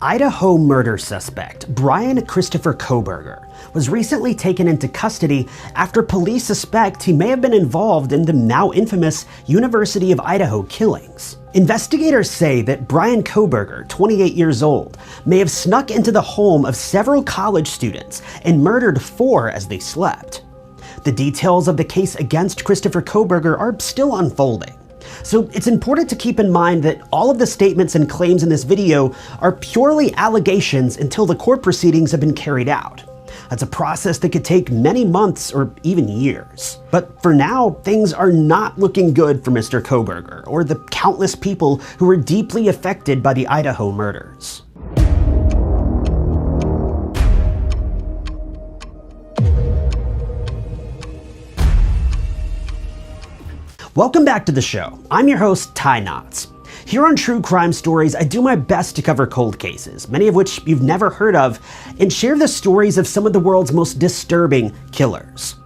Idaho murder suspect Bryan Christopher Kohberger was recently taken into custody after police suspect he may have been involved in the now infamous University of Idaho killings. Investigators say that Bryan Kohberger, 28 years old, may have snuck into the home of several college students and murdered 4 as they slept. The details of the case against Christopher Kohberger are still unfolding. So it's important to keep in mind that all of the statements and claims in this video are purely allegations until the court proceedings have been carried out. That's a process that could take many months or even years. But for now, things are not looking good for Mr. Kohberger or the countless people who were deeply affected by the Idaho murders. Welcome back to the show. I'm your host, Ty Knotts. Here on True Crime Stories, I do my best to cover cold cases, many of which you've never heard of, and share the stories of some of the world's most disturbing killers.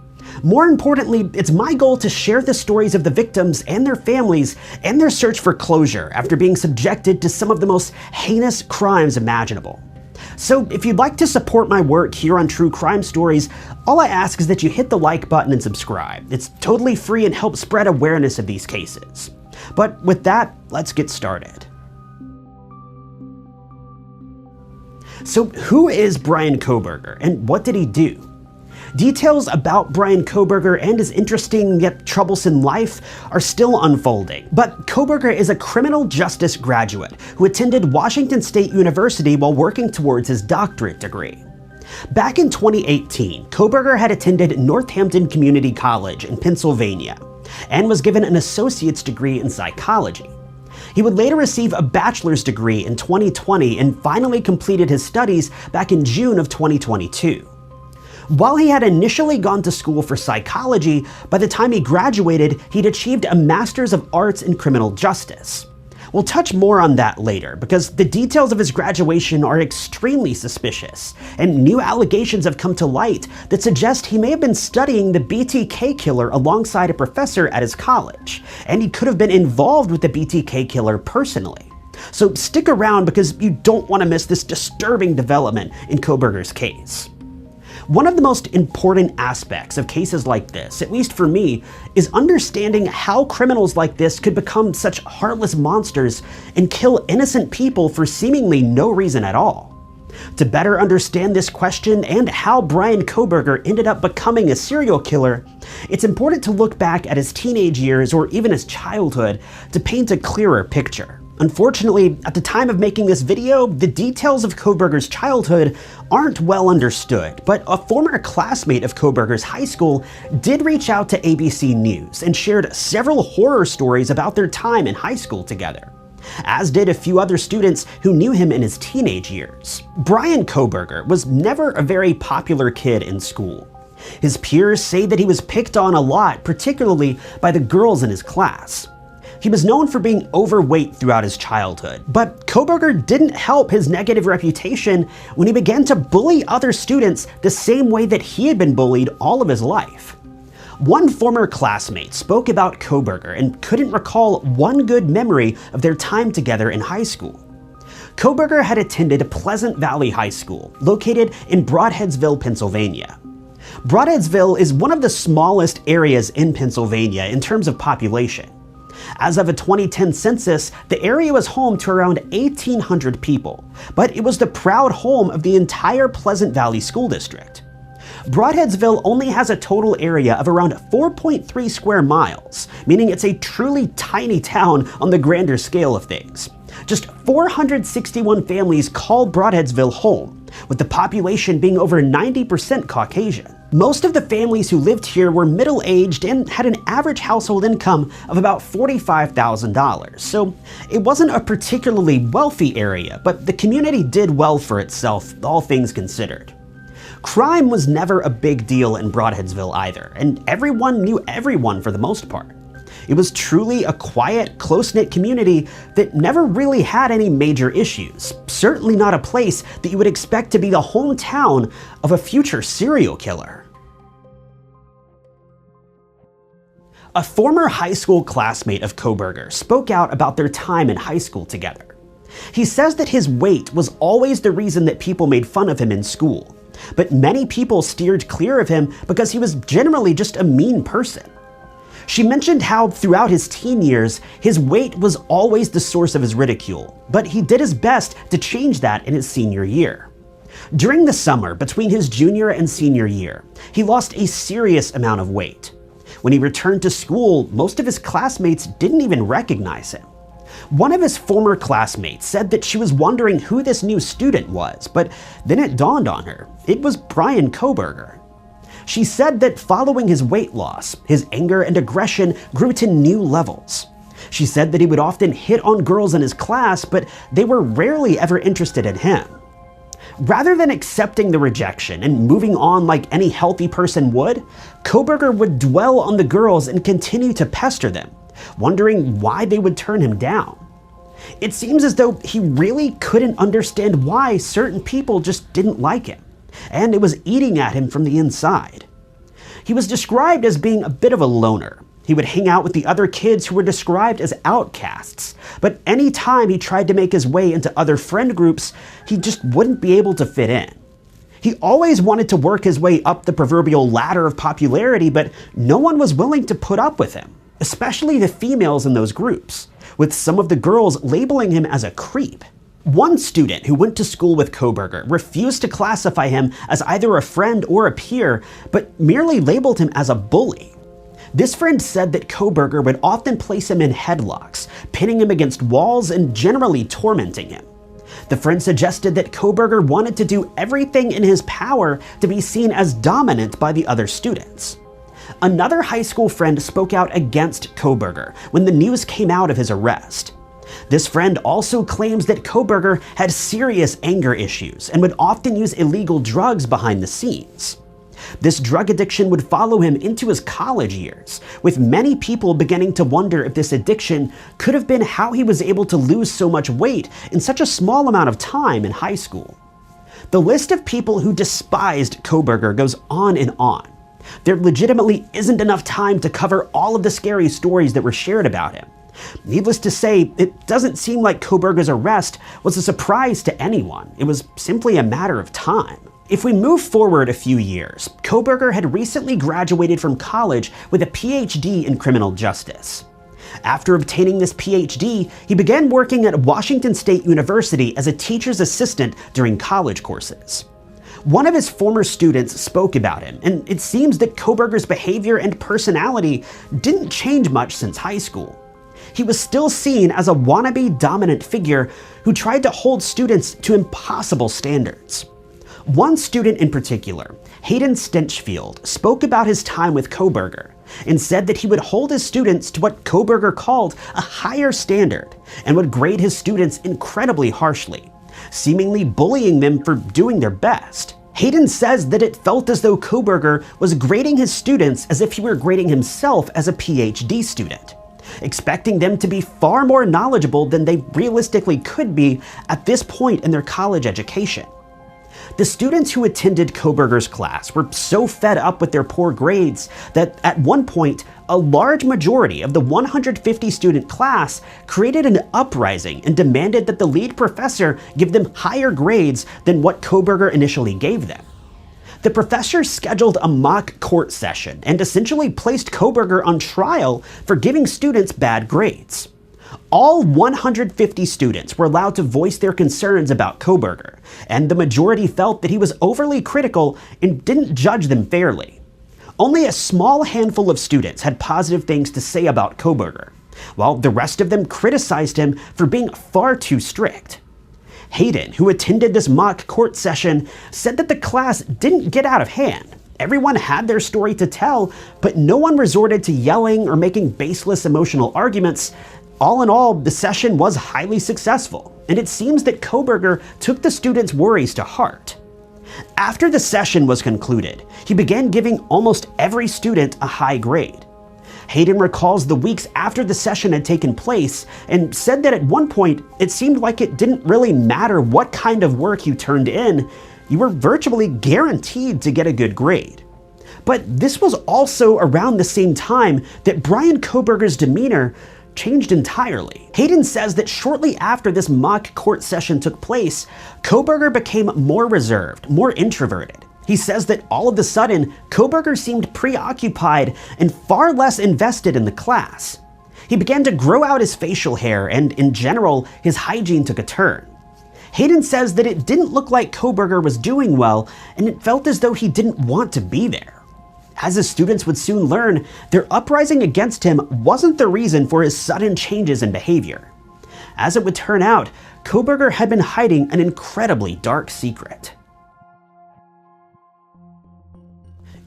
More importantly, it's my goal to share the stories of the victims and their families and their search for closure after being subjected to some of the most heinous crimes imaginable. So if you'd like to support my work here on True Crime Stories, all I ask is that you hit the like button and subscribe. It's totally free and helps spread awareness of these cases. But with that, let's get started. So who is Bryan Kohberger and what did he do? Details about Bryan Kohberger and his interesting yet troublesome life are still unfolding, but Kohberger is a criminal justice graduate who attended Washington State University while working towards his doctorate degree. Back in 2018, Kohberger had attended Northampton Community College in Pennsylvania and was given an associate's degree in psychology. He would later receive a bachelor's degree in 2020 and finally completed his studies back in June of 2022. While he had initially gone to school for psychology, by the time he graduated, he'd achieved a Master's of Arts in Criminal Justice. We'll touch more on that later, because the details of his graduation are extremely suspicious, and new allegations have come to light that suggest he may have been studying the BTK Killer alongside a professor at his college, and he could have been involved with the BTK Killer personally. So stick around because you don't want to miss this disturbing development in Kohberger's case. One of the most important aspects of cases like this, at least for me, is understanding how criminals like this could become such heartless monsters and kill innocent people for seemingly no reason at all. To better understand this question and how Bryan Kohberger ended up becoming a serial killer, it's important to look back at his teenage years or even his childhood to paint a clearer picture. Unfortunately, at the time of making this video, the details of Kohberger's childhood aren't well understood, but a former classmate of Kohberger's high school did reach out to ABC News and shared several horror stories about their time in high school together, as did a few other students who knew him in his teenage years. Bryan Kohberger was never a very popular kid in school. His peers say that he was picked on a lot, particularly by the girls in his class. He was known for being overweight throughout his childhood, but Kohberger didn't help his negative reputation when he began to bully other students the same way that he had been bullied all of his life. One former classmate spoke about Kohberger and couldn't recall one good memory of their time together in high school. Kohberger had attended Pleasant Valley High School, located in Brodheadsville, Pennsylvania. Brodheadsville is one of the smallest areas in Pennsylvania in terms of population. As of a 2010 census, the area was home to around 1,800 people, but it was the proud home of the entire Pleasant Valley School District. Brodheadsville only has a total area of around 4.3 square miles, meaning it's a truly tiny town on the grander scale of things. Just 461 families call Brodheadsville home, with the population being over 90% Caucasian. Most of the families who lived here were middle-aged and had an average household income of about $45,000, so it wasn't a particularly wealthy area, but the community did well for itself, all things considered. Crime was never a big deal in Brodheadsville either, and everyone knew everyone for the most part. It was truly a quiet, close-knit community that never really had any major issues, certainly not a place that you would expect to be the hometown of a future serial killer. A former high school classmate of Kohberger spoke out about their time in high school together. He says that his weight was always the reason that people made fun of him in school, but many people steered clear of him because he was generally just a mean person. She mentioned how throughout his teen years, his weight was always the source of his ridicule, but he did his best to change that in his senior year. During the summer between his junior and senior year, he lost a serious amount of weight. When he returned to school, most of his classmates didn't even recognize him. One of his former classmates said that she was wondering who this new student was, but then it dawned on her. It was Bryan Kohberger. She said that following his weight loss, his anger and aggression grew to new levels. She said that he would often hit on girls in his class, but they were rarely ever interested in him. Rather than accepting the rejection and moving on like any healthy person would, Kohberger would dwell on the girls and continue to pester them, wondering why they would turn him down. It seems as though he really couldn't understand why certain people just didn't like him, and it was eating at him from the inside. He was described as being a bit of a loner. He would hang out with the other kids who were described as outcasts, but any time he tried to make his way into other friend groups, he just wouldn't be able to fit in. He always wanted to work his way up the proverbial ladder of popularity, but no one was willing to put up with him, especially the females in those groups, with some of the girls labeling him as a creep. One student who went to school with Kohberger refused to classify him as either a friend or a peer, but merely labeled him as a bully. This friend said that Kohberger would often place him in headlocks, pinning him against walls and generally tormenting him. The friend suggested that Kohberger wanted to do everything in his power to be seen as dominant by the other students. Another high school friend spoke out against Kohberger when the news came out of his arrest. This friend also claims that Kohberger had serious anger issues and would often use illegal drugs behind the scenes. This drug addiction would follow him into his college years, with many people beginning to wonder if this addiction could have been how he was able to lose so much weight in such a small amount of time in high school. The list of people who despised Kohberger goes on and on. There legitimately isn't enough time to cover all of the scary stories that were shared about him. Needless to say, it doesn't seem like Kohberger's arrest was a surprise to anyone. It was simply a matter of time. If we move forward a few years, Kohberger had recently graduated from college with a PhD in criminal justice. After obtaining this PhD, he began working at Washington State University as a teacher's assistant during college courses. One of his former students spoke about him, and it seems that Kohberger's behavior and personality didn't change much since high school. He was still seen as a wannabe dominant figure who tried to hold students to impossible standards. One student in particular, Hayden Stenchfield, spoke about his time with Kohberger and said that he would hold his students to what Kohberger called a higher standard and would grade his students incredibly harshly, seemingly bullying them for doing their best. Hayden says that it felt as though Kohberger was grading his students as if he were grading himself as a PhD student, expecting them to be far more knowledgeable than they realistically could be at this point in their college education. The students who attended Kohberger's class were so fed up with their poor grades that at one point, a large majority of the 150 student class created an uprising and demanded that the lead professor give them higher grades than what Kohberger initially gave them. The professor scheduled a mock court session and essentially placed Kohberger on trial for giving students bad grades. All 150 students were allowed to voice their concerns about Kohberger, and the majority felt that he was overly critical and didn't judge them fairly. Only a small handful of students had positive things to say about Kohberger, while the rest of them criticized him for being far too strict. Hayden, who attended this mock court session, said that the class didn't get out of hand. Everyone had their story to tell, but no one resorted to yelling or making baseless emotional arguments. All in all, the session was highly successful, and it seems that Kohberger took the students' worries to heart. After the session was concluded, he began giving almost every student a high grade. Hayden recalls the weeks after the session had taken place and said that at one point it seemed like it didn't really matter what kind of work you turned in, you were virtually guaranteed to get a good grade. But this was also around the same time that Bryan Kohberger's demeanor changed entirely. Hayden says that shortly after this mock court session took place, Kohberger became more reserved, more introverted. He says that all of a sudden, Kohberger seemed preoccupied and far less invested in the class. He began to grow out his facial hair, and in general, his hygiene took a turn. Hayden says that it didn't look like Kohberger was doing well, and it felt as though he didn't want to be there. As his students would soon learn, their uprising against him wasn't the reason for his sudden changes in behavior. As it would turn out, Kohberger had been hiding an incredibly dark secret.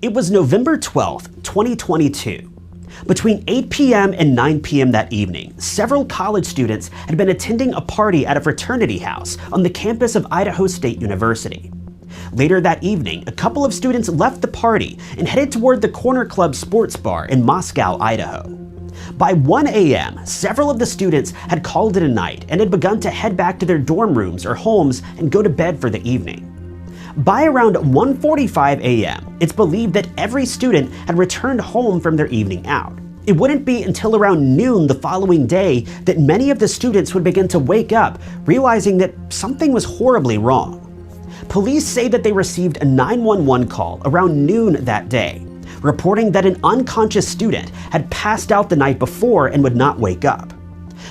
It was November 12th, 2022. Between 8 p.m. and 9 p.m. that evening, several college students had been attending a party at a fraternity house on the campus of Idaho State University. Later that evening, a couple of students left the party and headed toward the Corner Club sports bar in Moscow, Idaho. By 1 a.m., several of the students had called it a night and had begun to head back to their dorm rooms or homes and go to bed for the evening. By around 1:45 a.m., it's believed that every student had returned home from their evening out. It wouldn't be until around noon the following day that many of the students would begin to wake up, realizing that something was horribly wrong. Police say that they received a 911 call around noon that day, reporting that an unconscious student had passed out the night before and would not wake up.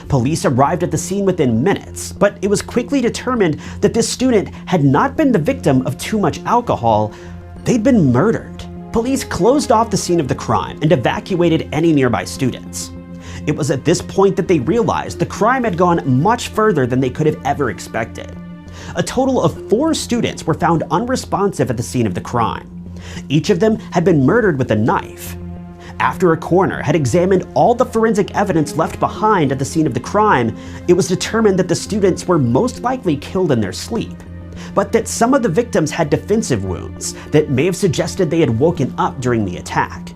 Police arrived at the scene within minutes, but it was quickly determined that this student had not been the victim of too much alcohol, they'd been murdered. Police closed off the scene of the crime and evacuated any nearby students. It was at this point that they realized the crime had gone much further than they could have ever expected. A total of 4 students were found unresponsive at the scene of the crime. Each of them had been murdered with a knife. After a coroner had examined all the forensic evidence left behind at the scene of the crime, it was determined that the students were most likely killed in their sleep, but that some of the victims had defensive wounds that may have suggested they had woken up during the attack.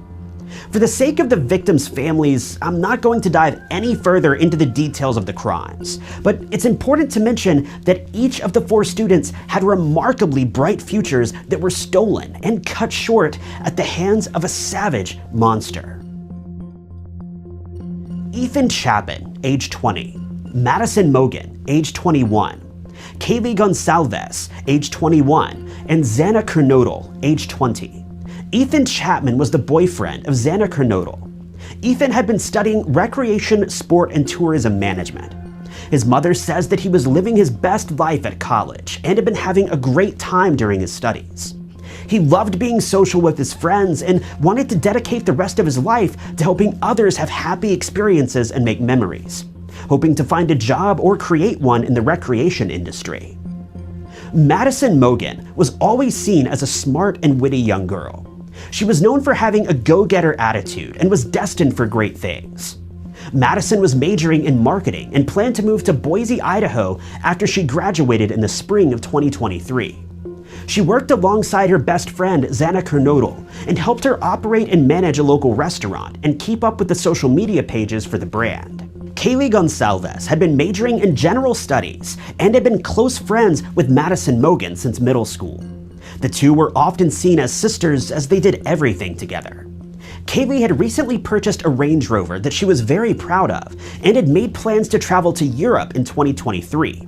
For the sake of the victims' families, I'm not going to dive any further into the details of the crimes, but it's important to mention that each of the 4 students had remarkably bright futures that were stolen and cut short at the hands of a savage monster. Ethan Chapin, age 20, Madison Mogen, age 21, Kaylee Gonsalves, age 21, and Xana Kernodle, age 20. Ethan Chapman was the boyfriend of Xana Kernodle. Ethan had been studying recreation, sport, and tourism management. His mother says that he was living his best life at college and had been having a great time during his studies. He loved being social with his friends and wanted to dedicate the rest of his life to helping others have happy experiences and make memories, hoping to find a job or create one in the recreation industry. Madison Mogen was always seen as a smart and witty young girl. She was known for having a go-getter attitude and was destined for great things. Madison was majoring in marketing and planned to move to Boise, Idaho after she graduated in the spring of 2023. She worked alongside her best friend, Xana Kernodle, and helped her operate and manage a local restaurant and keep up with the social media pages for the brand. Kaylee Gonsalves had been majoring in general studies and had been close friends with Madison Mogen since middle school. The two were often seen as sisters as they did everything together. Kaylee had recently purchased a Range Rover that she was very proud of and had made plans to travel to Europe in 2023.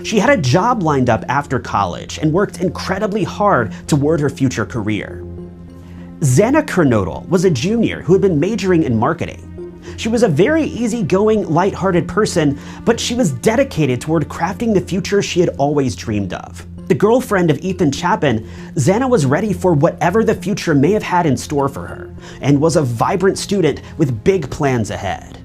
She had a job lined up after college and worked incredibly hard toward her future career. Xana Kernodle was a junior who had been majoring in marketing. She was a very easygoing, lighthearted person, but she was dedicated toward crafting the future she had always dreamed of. The girlfriend of Ethan Chapin, Xana was ready for whatever the future may have had in store for her, and was a vibrant student with big plans ahead.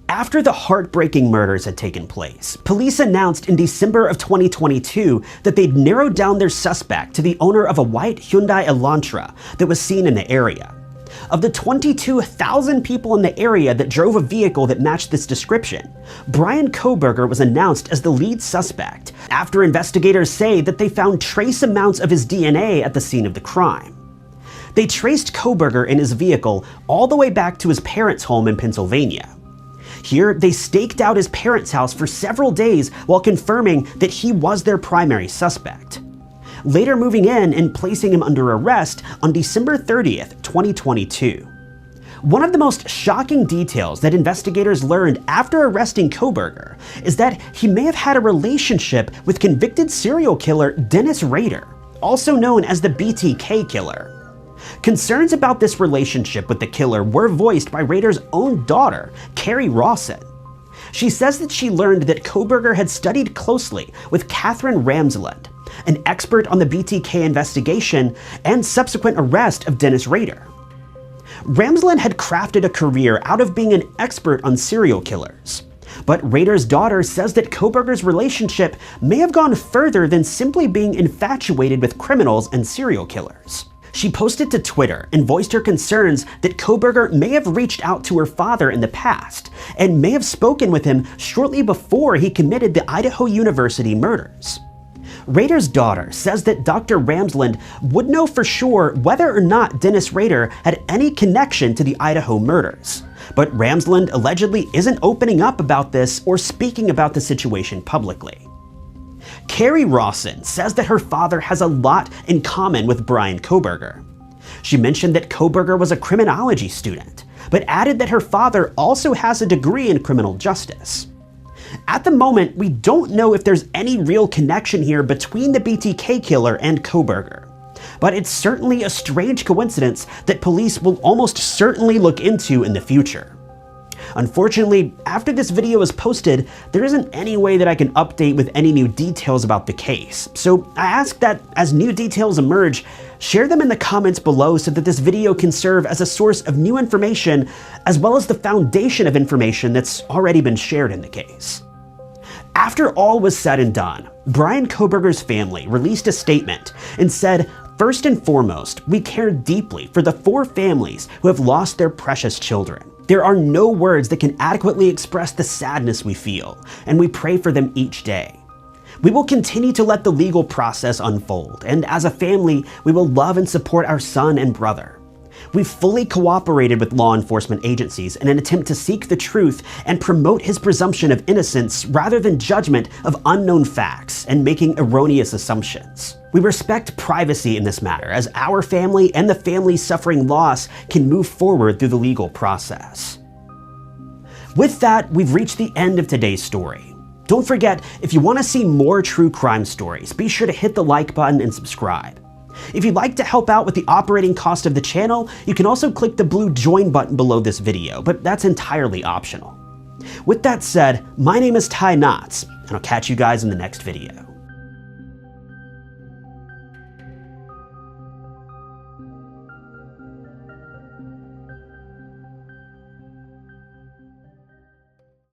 After the heartbreaking murders had taken place, police announced in December of 2022 that they'd narrowed down their suspect to the owner of a white Hyundai Elantra that was seen in the area. Of the 22,000 people in the area that drove a vehicle that matched this description, Bryan Kohberger was announced as the lead suspect after investigators say that they found trace amounts of his DNA at the scene of the crime. They traced Kohberger and his vehicle all the way back to his parents' home in Pennsylvania. Here, they staked out his parents' house for several days while confirming that he was their primary suspect, later moving in and placing him under arrest on December 30th, 2022. One of the most shocking details that investigators learned after arresting Kohberger is that he may have had a relationship with convicted serial killer Dennis Rader, also known as the BTK Killer. Concerns about this relationship with the killer were voiced by Rader's own daughter, Carrie Rawson. She says that she learned that Kohberger had studied closely with Catherine Ramsland, an expert on the BTK investigation and subsequent arrest of Dennis Rader. Ramsland had crafted a career out of being an expert on serial killers, but Rader's daughter says that Kohberger's relationship may have gone further than simply being infatuated with criminals and serial killers. She posted to Twitter and voiced her concerns that Kohberger may have reached out to her father in the past and may have spoken with him shortly before he committed the Idaho University murders. Rader's daughter says that Dr. Ramsland would know for sure whether or not Dennis Rader had any connection to the Idaho murders, but Ramsland allegedly isn't opening up about this or speaking about the situation publicly. Carrie Rawson says that her father has a lot in common with Bryan Kohberger. She mentioned that Kohberger was a criminology student, but added that her father also has a degree in criminal justice. At the moment, we don't know if there's any real connection here between the BTK killer and Kohberger, but it's certainly a strange coincidence that police will almost certainly look into in the future. Unfortunately, after this video is posted, there isn't any way that I can update with any new details about the case, so I ask that as new details emerge, share them in the comments below so that this video can serve as a source of new information as well as the foundation of information that's already been shared in the case. After all was said and done, Bryan Kohberger's family released a statement and said, "First and foremost, we care deeply for the 4 families who have lost their precious children. There are no words that can adequately express the sadness we feel, and we pray for them each day. We will continue to let the legal process unfold, and as a family, we will love and support our son and brother. We've fully cooperated with law enforcement agencies in an attempt to seek the truth and promote his presumption of innocence rather than judgment of unknown facts and making erroneous assumptions. We respect privacy in this matter as our family and the families suffering loss can move forward through the legal process." With that, we've reached the end of today's story. Don't forget, if you want to see more true crime stories, be sure to hit the like button and subscribe. If you'd like to help out with the operating cost of the channel, you can also click the blue join button below this video, but that's entirely optional. With that said, my name is Ty Knotts, and I'll catch you guys in the next video.